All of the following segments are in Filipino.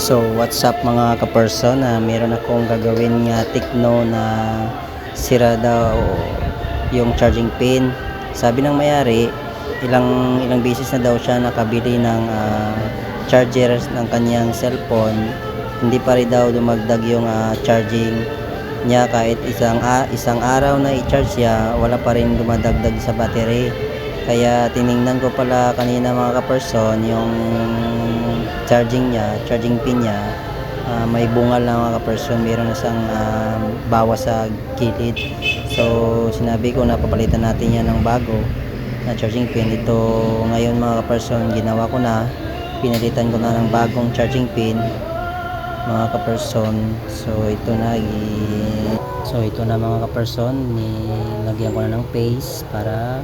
So what's up mga ka-person, meron akong gagawin nga Tecno na sira daw yung charging pin. Sabi ng mayari, ilang beses na daw siya nakabili ng charger ng kanyang cellphone. Hindi pa rin daw dumagdag yung charging niya, kahit isang araw na i-charge niya, wala pa rin dumadagdag sa battery. Kaya tiningnan ko pala kanina mga ka-person yung charging pin niya, may bungal na mga ka-person, meron na siyang bawas sa gilid. So sinabi ko na papalitan natin yan ng bago na charging pin. Ito ngayon mga ka-person, ginawa ko na, pinalitan ko na ng bagong charging pin mga ka-person. So ito na mga ka-person, nilagyan ko na ng paste para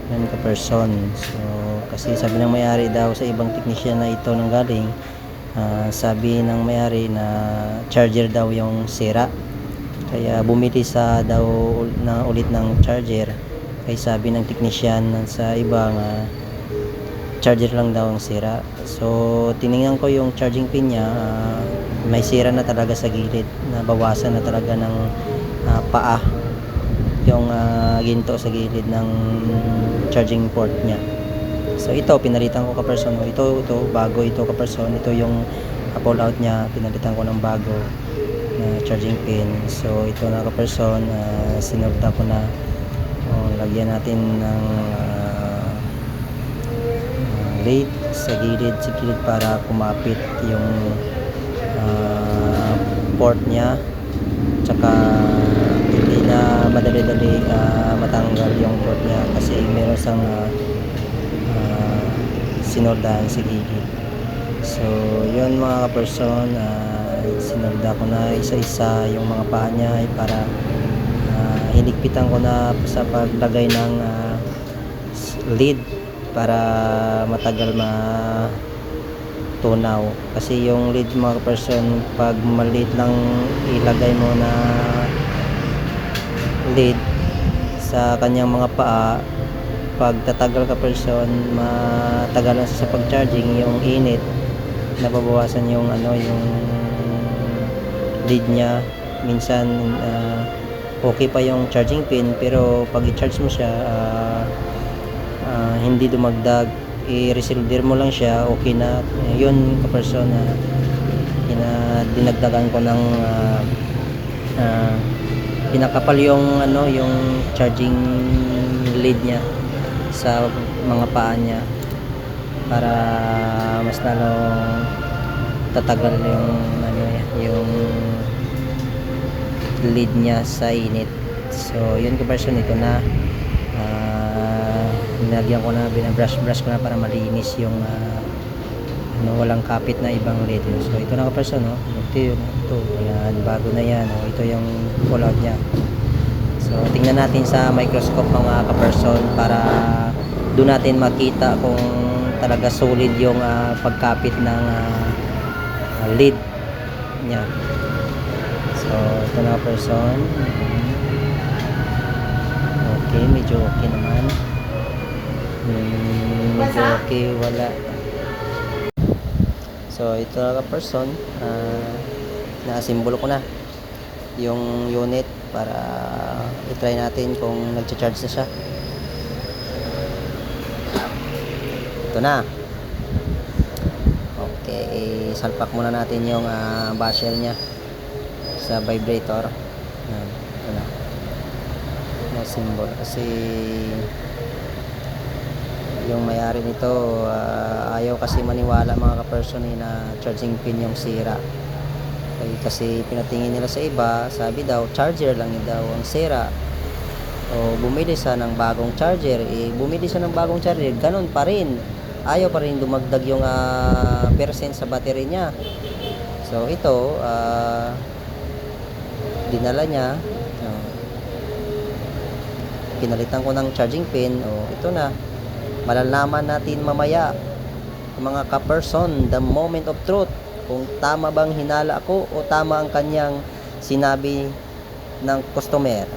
yan ka-person. So kasi sabi ng may-ari daw sa ibang technician na ito nang galing, sabi ng may-ari na charger daw yung sira, kaya bumili ulit ng charger. Kaya sabi ng technician sa ibang charger lang daw ang sira. So tiningnan ko yung charging pin niya, may sira na talaga sa gilid, nabawasan na talaga ng paa yung ginto sa gilid ng charging port niya. So ito pinalitan ko ka-person. Ito bago ito ka-person. Ito yung pull out niya, pinalitan ko ng bago na charging pin. So ito na ka-person, sinurta ko na. Lagyan natin ng lead sa gilid para kumapit yung port niya, tsaka hindi na madali-dali matanggal yung port niya kasi meron siyang sinoldahan sa gilid. So yun mga ka-person, sinolda ko na isa-isa yung mga paa niya para hinigpitan ko na sa paglagay ng lead para matagal matunaw. Kasi yung lead mga ka-person, pag maliit lang ilagay mo na lead sa kanyang mga paa, pag tatagal ka-person, matagal na sa pag-charging, yung init nababawasan yung yung lead niya. Minsan okay pa yung charging pin, pero pag i-charge mo siya, hindi dumagdag, i-resolder mo lang siya, okay na yun ka-person. Dinagdagan ko ng pinakapal yung yung charging lead niya sa mga paa niya para mas lalong tatagal yung lead niya sa init. So yun ka-person, ito na nilagyan ko na, binabrush ko na para malinis yung walang kapit na ibang lead. So ito na ka-person, ito yan, bago na yan. Ito yung pull out niya. So tingnan natin sa microscope mga ka-person para doon natin makita kung talaga solid yung pagkapit ng lead niya. So ito na ka-person, okay, medyo okay naman. Medyo okay, wala. So ito na ka-person, na-assemble ko na yung unit para i-try natin kung nag-charge na siya. Ito na. Okay, salpak muna natin yung basher nya sa vibrator. Ito na, na symbol kasi yung may-ari nito ayaw kasi maniwala mga ka-person na charging pin yung sira. Kasi pinatingin nila sa iba, sabi daw charger lang daw ang sira. O bumili siya ng bagong charger, bumili siya ng bagong charger, ganun pa rin, ayaw pa rin dumagdag yung percent sa battery niya. So ito dinala niya, pinalitan ko ng charging pin. Ito na, malalaman natin mamaya mga ka-person, the moment of truth, kung tama bang hinala ako o tama ang kanyang sinabi ng customer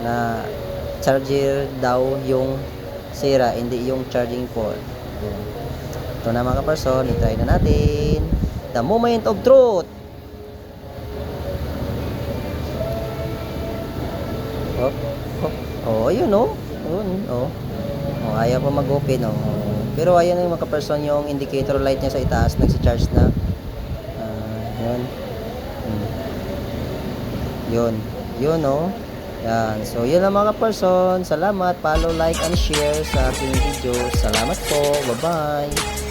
na charger daw yung sira, hindi yung charging port. Ito na mga ka-person, i-try na natin. The moment of truth. Oh, oh, ayun oh. Oh. Oh, ayaw pa mag-open oh. Pero ayan na yung mga ka-person, yung indicator light niya sa itaas, nagsi-charge na. Yun. Yun. Yun oh. Yan. So, yun lang mga ka-person. Salamat. Follow, like, and share sa aking video. Salamat po. Bye-bye.